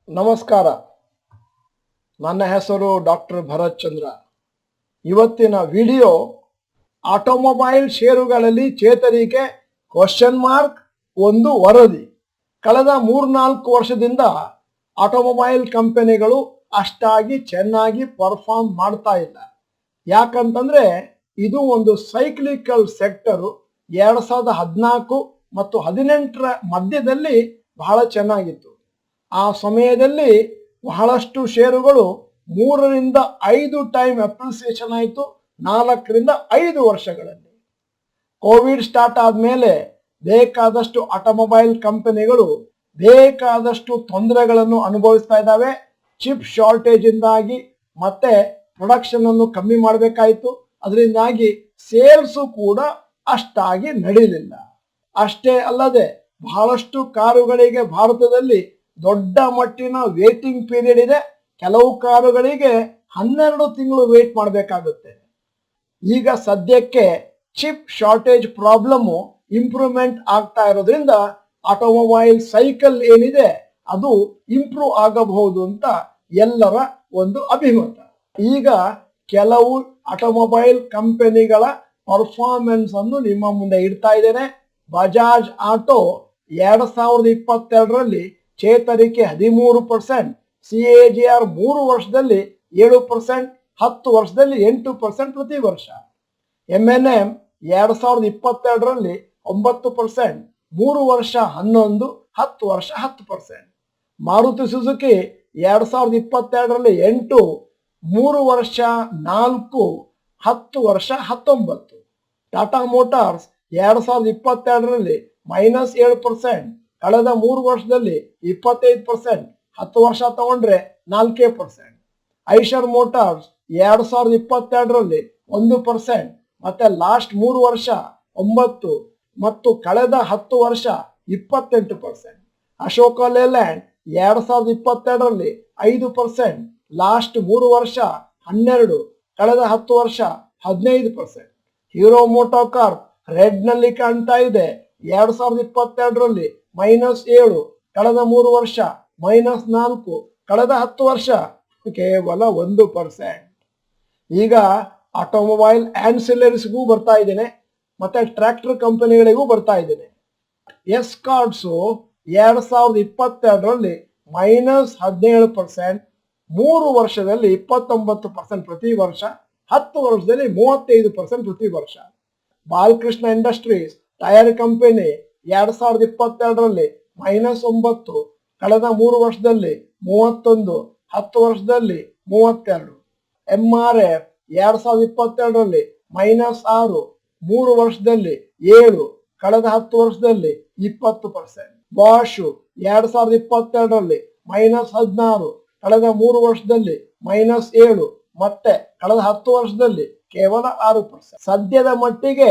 ನಮಸ್ಕಾರ. ನನ್ನ ಹೆಸರು ಡಾಕ್ಟರ್ ಭರತ್ ಚಂದ್ರ. ಇವತ್ತಿನ ವಿಡಿಯೋ ಆಟೋಮೊಬೈಲ್ ಷೇರುಗಳಲ್ಲಿ ಚೇತರಿಕೆ ಕ್ವಶನ್ ಮಾರ್ಕ್ ಒಂದು ವರದಿ. ಕಳೆದ 3-4 ವರ್ಷದಿಂದ ಆಟೋಮೊಬೈಲ್ ಕಂಪನಿಗಳು ಅಷ್ಟಾಗಿ ಚೆನ್ನಾಗಿ ಪರ್ಫಾರ್ಮ್ ಮಾಡ್ತಾ ಇಲ್ಲ. ಯಾಕಂತಂದ್ರೆ ಇದು ಒಂದು ಸೈಕ್ಲಿಕಲ್ ಸೆಕ್ಟರು. 2014 ಮತ್ತು 2018 ಮಧ್ಯದಲ್ಲಿ ಬಹಳ ಚೆನ್ನಾಗಿತ್ತು. ಆ ಸಮಯದಲ್ಲಿ ಬಹಳಷ್ಟು ಷೇರುಗಳು 3-5 ಟೈಮ್ ಅಪ್ರಿಸಿಯೇಷನ್ ಆಯಿತು 4-5 ವರ್ಷಗಳಲ್ಲಿ. ಕೋವಿಡ್ ಸ್ಟಾರ್ಟ್ ಆದಮೇಲೆ ಬೇಕಾದಷ್ಟು ಆಟೋಮೊಬೈಲ್ ಕಂಪನಿಗಳು ಬೇಕಾದಷ್ಟು ತೊಂದರೆಗಳನ್ನು ಅನುಭವಿಸ್ತಾ ಇದ್ದಾವೆ. ಚಿಪ್ ಶಾರ್ಟೇಜ್ ಇಂದಾಗಿ ಮತ್ತೆ ಪ್ರೊಡಕ್ಷನ್ ಅನ್ನು ಕಮ್ಮಿ ಮಾಡಬೇಕಾಯಿತು. ಅದರಿಂದಾಗಿ ಸೇಲ್ಸು ಕೂಡ ಅಷ್ಟಾಗಿ ನಡೀಲಿಲ್ಲ. ಅಷ್ಟೇ ಅಲ್ಲದೆ ಬಹಳಷ್ಟು ಕಾರುಗಳಿಗೆ ಭಾರತದಲ್ಲಿ ದೊಡ್ಡ ಮಟ್ಟಿನ ವೇಟಿಂಗ್ ಪೀರಿಯಡ್ ಇದೆ. ಕೆಲವು ಕಾರುಗಳಿಗೆ 12 ತಿಂಗಳು ವೇಟ್ ಮಾಡಬೇಕಾಗುತ್ತೆ. ಈಗ ಸದ್ಯಕ್ಕೆ ಚಿಪ್ ಶಾರ್ಟೇಜ್ ಪ್ರಾಬ್ಲಮ್ ಇಂಪ್ರೂವ್ಮೆಂಟ್ ಆಗ್ತಾ ಇರೋದ್ರಿಂದ ಆಟೋಮೊಬೈಲ್ ಸೈಕಲ್ ಏನಿದೆ ಅದು ಇಂಪ್ರೂವ್ ಆಗಬಹುದು ಅಂತ ಎಲ್ಲರ ಒಂದು ಅಭಿಮತ. ಈಗ ಕೆಲವು ಆಟೋಮೊಬೈಲ್ ಕಂಪನಿಗಳ ಪರ್ಫಾರ್ಮೆನ್ಸ್ ಅನ್ನು ನಿಮ್ಮ ಮುಂದೆ ಇಡ್ತಾ ಇದ್ದೇನೆ. ಬಜಾಜ್ ಆಟೋ 2022ರಲ್ಲಿ ಚೇತರಿಕೆ 13%, CAGR 3 ವರ್ಷದಲ್ಲಿ 7%, 10 ವರ್ಷದಲ್ಲಿ 8% ಪ್ರತಿ ವರ್ಷ. M&M 2022ರಲ್ಲಿ 9%, 3 ವರ್ಷ 11, 10 ವರ್ಷ 10%. ಮಾರುತಿ ಸುಜುಕಿ 2022ರಲ್ಲಿ 8, 3 ವರ್ಷ 4, 10 ವರ್ಷ 19. ಟಾಟಾ ಮೋಟಾರ್ಸ್ 2022ರಲ್ಲಿ -7%, ಕಳೆದ 3 ವರ್ಷದಲ್ಲಿ 25%, 10 ವರ್ಷ ತಗೊಂಡ್ರೆ 4%. ಐಷರ್ ಮೋಟಾರ್ಸ್ 2022ರಲ್ಲಿ 1%, ಮತ್ತೆ ಲಾಸ್ಟ್ 3 ವರ್ಷ 9 ಮತ್ತು ಕಳೆದ 10 ವರ್ಷ 28%. ಅಶೋಕ ಲೇಲ್ಯಾಂಡ್ 2022ರಲ್ಲಿ 5%, ಲಾಸ್ಟ್ 3 ವರ್ಷ 12, ಕಳೆದ 10 ವರ್ಷ 15%. ಹೀರೋ ಮೋಟೋ ಕಾರ್ಪ್ ರೆಡ್ ನಲ್ಲಿ ಕಾಣ್ತಾ ಇದೆ. 2022ರಲ್ಲಿ -7, ಕಳೆದ 3 ವರ್ಷ -4, ಕಳೆದ 10 ವರ್ಷ ಕೇವಲ 1%. ಈಗ ಆಟೋಮೊಬೈಲ್ ಆನ್ಸಿಲರೀಸ್ಗೂ ಬರ್ತಾ ಇದ್ದೇನೆ, ಮತ್ತೆ ಟ್ರ್ಯಾಕ್ಟರ್ ಕಂಪನಿಗಳಿಗೂ ಬರ್ತಾ ಇದ್ದೇನೆ. ಎಸ್ಕಾರ್ಟ್ಸು 2022ರಲ್ಲಿ -17%, 3 ವರ್ಷದಲ್ಲಿ 29% ಪ್ರತಿ ವರ್ಷ, 10 ವರ್ಷದಲ್ಲಿ 35% ಪ್ರತಿ ವರ್ಷ. ಬಾಲಕೃಷ್ಣ ಇಂಡಸ್ಟ್ರೀಸ್ ಟೈರ್ ಕಂಪನಿ 2022ರಲ್ಲಿ -9, ಕಳೆದ 3 ವರ್ಷದಲ್ಲಿ 31, 10 ವರ್ಷದಲ್ಲಿ 32. MRF 2022ರಲ್ಲಿ -6, 3 ವರ್ಷದಲ್ಲಿ 7, ಕಳೆದ 10 ವರ್ಷದಲ್ಲಿ 20%. ಬಾಷ್ 2022ರಲ್ಲಿ -16, ಕಳೆದ 3 ವರ್ಷದಲ್ಲಿ -7, ಮತ್ತೆ ಕಳೆದ 10 ವರ್ಷದಲ್ಲಿ ಕೇವಲ 6%. ಸದ್ಯದ ಮಟ್ಟಿಗೆ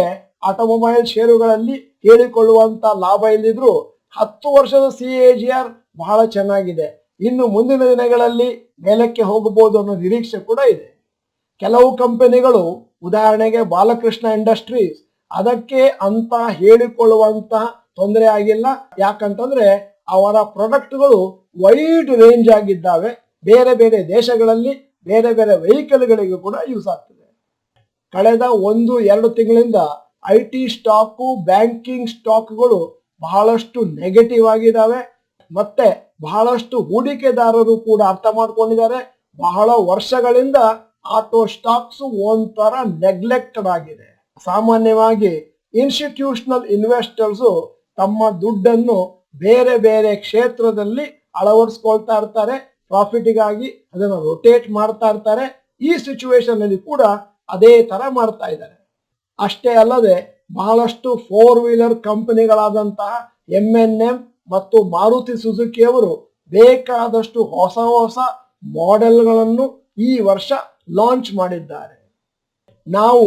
ಆಟೋಮೊಬೈಲ್ ಷೇರುಗಳಲ್ಲಿ ಹೇಳಿಕೊಳ್ಳುವಂತ ಲಾಭ ಇಲ್ಲಿದ್ರು 10 ವರ್ಷದ CAGR ಬಹಳ ಚೆನ್ನಾಗಿದೆ. ಇನ್ನು ಮುಂದಿನ ದಿನಗಳಲ್ಲಿ ಮೇಲಕ್ಕೆ ಹೋಗಬಹುದು ಅನ್ನೋ ನಿರೀಕ್ಷೆ ಕೂಡ ಇದೆ. ಕೆಲವು ಕಂಪನಿಗಳು, ಉದಾಹರಣೆಗೆ ಬಾಲಕೃಷ್ಣ ಇಂಡಸ್ಟ್ರೀಸ್, ಅದಕ್ಕೆ ಅಂತ ಹೇಳಿಕೊಳ್ಳುವಂತಹ ತೊಂದರೆ ಆಗಿಲ್ಲ. ಯಾಕಂತಂದ್ರೆ ಅವರ ಪ್ರಾಡಕ್ಟ್ಗಳು ವೈಡ್ ರೇಂಜ್ ಆಗಿದ್ದಾವೆ. ಬೇರೆ ಬೇರೆ ದೇಶಗಳಲ್ಲಿ ಬೇರೆ ಬೇರೆ ವೆಹಿಕಲ್ಗಳಿಗೂ ಕೂಡ ಯೂಸ್ ಆಗ್ತದೆ. ಕಳೆದ 1-2 ತಿಂಗಳಿಂದ IT ಸ್ಟಾಕು, ಬ್ಯಾಂಕಿಂಗ್ ಸ್ಟಾಕ್ಗಳು ಬಹಳಷ್ಟು ನೆಗೆಟಿವ್ ಆಗಿದ್ದಾವೆ. ಮತ್ತೆ ಬಹಳಷ್ಟು ಹೂಡಿಕೆದಾರರು ಕೂಡ ಅರ್ಥ ಮಾಡ್ಕೊಂಡಿದ್ದಾರೆ, ಬಹಳ ವರ್ಷಗಳಿಂದ ಆಟೋ ಸ್ಟಾಕ್ಸ್ ಒಂಥರ ನೆಗ್ಲೆಕ್ಟೆಡ್ ಆಗಿದೆ. ಸಾಮಾನ್ಯವಾಗಿ ಇನ್ಸ್ಟಿಟ್ಯೂಷನಲ್ ಇನ್ವೆಸ್ಟರ್ಸ್ ತಮ್ಮ ದುಡ್ಡನ್ನು ಬೇರೆ ಬೇರೆ ಕ್ಷೇತ್ರದಲ್ಲಿ ಅಳವಡಿಸ್ಕೊಳ್ತಾ ಇರ್ತಾರೆ. ಪ್ರಾಫಿಟ್ಗಾಗಿ ಅದನ್ನು ರೊಟೇಟ್ ಮಾಡ್ತಾ ಇರ್ತಾರೆ. ಈ ಸಿಚುವೇಶನ್ ಅಲ್ಲಿ ಕೂಡ ಅದೇ ತರ ಮಾಡ್ತಾ ಇದ್ದಾರೆ. ಅಷ್ಟೇ ಅಲ್ಲದೆ ಬಹಳಷ್ಟು 4 ವೀಲರ್ ಕಂಪನಿಗಳಾದಂತಹ M&M ಮತ್ತು ಮಾರುತಿ ಸುಜುಕಿ ಅವರು ಬೇಕಾದಷ್ಟು ಹೊಸ ಹೊಸ ಮಾಡೆಲ್ಗಳನ್ನು ಈ ವರ್ಷ ಲಾಂಚ್ ಮಾಡಿದ್ದಾರೆ. ನಾವು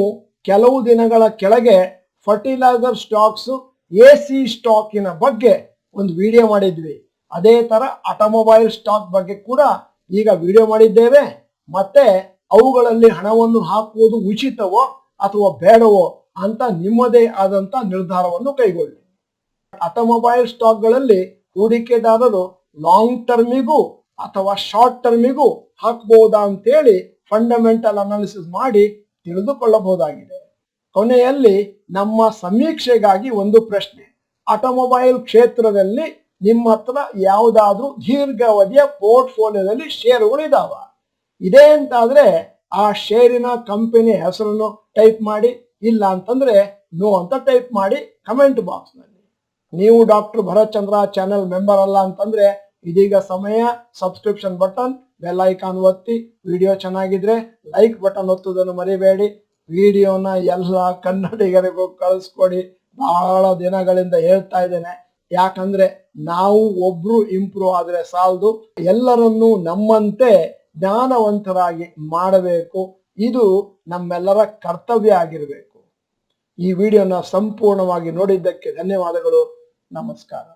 ಕೆಲವು ದಿನಗಳ ಕೆಳಗೆ ಫರ್ಟಿಲೈಸರ್ ಸ್ಟಾಕ್ಸ್, AC ಸ್ಟಾಕಿನ ಬಗ್ಗೆ ಒಂದು ವಿಡಿಯೋ ಮಾಡಿದ್ವಿ. ಅದೇ ತರ ಆಟೋಮೊಬೈಲ್ ಸ್ಟಾಕ್ ಬಗ್ಗೆ ಕೂಡ ಈಗ ವಿಡಿಯೋ ಮಾಡಿದ್ದೇವೆ. ಮತ್ತೆ ಅವುಗಳಲ್ಲಿ ಹಣವನ್ನು ಹಾಕುವುದು ಉಚಿತವೋ ಅಥವಾ ಬೇಡವೋ ಅಂತ ನಿಮ್ಮದೇ ಆದಂತ ನಿರ್ಧಾರವನ್ನು ಕೈಗೊಳ್ಳಿ. ಆಟೋಮೊಬೈಲ್ ಸ್ಟಾಕ್ಗಳಲ್ಲಿ ಹೂಡಿಕೆದಾರರು ಲಾಂಗ್ ಟರ್ಮಿಗೂ ಅಥವಾ ಶಾರ್ಟ್ ಟರ್ಮಿಗೂ ಹಾಕಬಹುದಾ ಅಂತೇಳಿ ಫಂಡಮೆಂಟಲ್ ಅನಾಲಿಸಿಸ್ ಮಾಡಿ ತಿಳಿದುಕೊಳ್ಳಬಹುದಾಗಿದೆ. ಕೊನೆಯಲ್ಲಿ ನಮ್ಮ ಸಮೀಕ್ಷೆಗಾಗಿ ಒಂದು ಪ್ರಶ್ನೆ. ಆಟೋಮೊಬೈಲ್ ಕ್ಷೇತ್ರದಲ್ಲಿ ನಿಮ್ಮ ಹತ್ರ ಯಾವುದಾದ್ರೂ ದೀರ್ಘಾವಧಿಯ ಪೋರ್ಟ್ಫೋಲಿಯೋದಲ್ಲಿ ಷೇರುಗಳು ಇದಾವ? ಇದೆ ಅಂತಾದ್ರೆ ಆ ಷೇರಿನ ಕಂಪನಿ ಹೆಸರನ್ನು ಟೈಪ್ ಮಾಡಿ, ಇಲ್ಲ ಅಂತಂದ್ರೆ ನೋ ಅಂತ ಟೈಪ್ ಮಾಡಿ ಕಮೆಂಟ್ ಬಾಕ್ಸ್ ನಲ್ಲಿ. ನೀವು ಡಾಕ್ಟರ್ ಭರತ್ ಚಂದ್ರ ಚಾನೆಲ್ ಮೆಂಬರ್ ಅಲ್ಲ ಅಂತಂದ್ರೆ ಇದೀಗ ಸಮಯ. ಸಬ್ಸ್ಕ್ರಿಪ್ಷನ್ ಬಟನ್, ಬೆಲ್ ಐಕಾನ್ ಒತ್ತಿ. ವಿಡಿಯೋ ಚೆನ್ನಾಗಿದ್ರೆ ಲೈಕ್ ಬಟನ್ ಒತ್ತುವುದನ್ನು ಮರಿಬೇಡಿ. ವಿಡಿಯೋನ ಎಲ್ಲ ಕನ್ನಡಿಗರಿಗೂ ಕಳಿಸ್ಕೊಡಿ. ಬಹಳ ದಿನಗಳಿಂದ ಹೇಳ್ತಾ ಇದ್ದೇನೆ, ಯಾಕಂದ್ರೆ ನಾವು ಒಬ್ರು ಇಂಪ್ರೂವ್ ಆದ್ರೆ ಸಾಲದು, ಎಲ್ಲರನ್ನೂ ನಮ್ಮಂತೆ ಜ್ಞಾನವಂತರಾಗಿ ಮಾಡಬೇಕು. ಇದು ನಮ್ಮೆಲ್ಲರ ಕರ್ತವ್ಯ ಆಗಿರಬೇಕು. ಈ ವಿಡಿಯೋನ ಸಂಪೂರ್ಣವಾಗಿ ನೋಡಿದ್ದಕ್ಕೆ ಧನ್ಯವಾದಗಳು. ನಮಸ್ಕಾರ.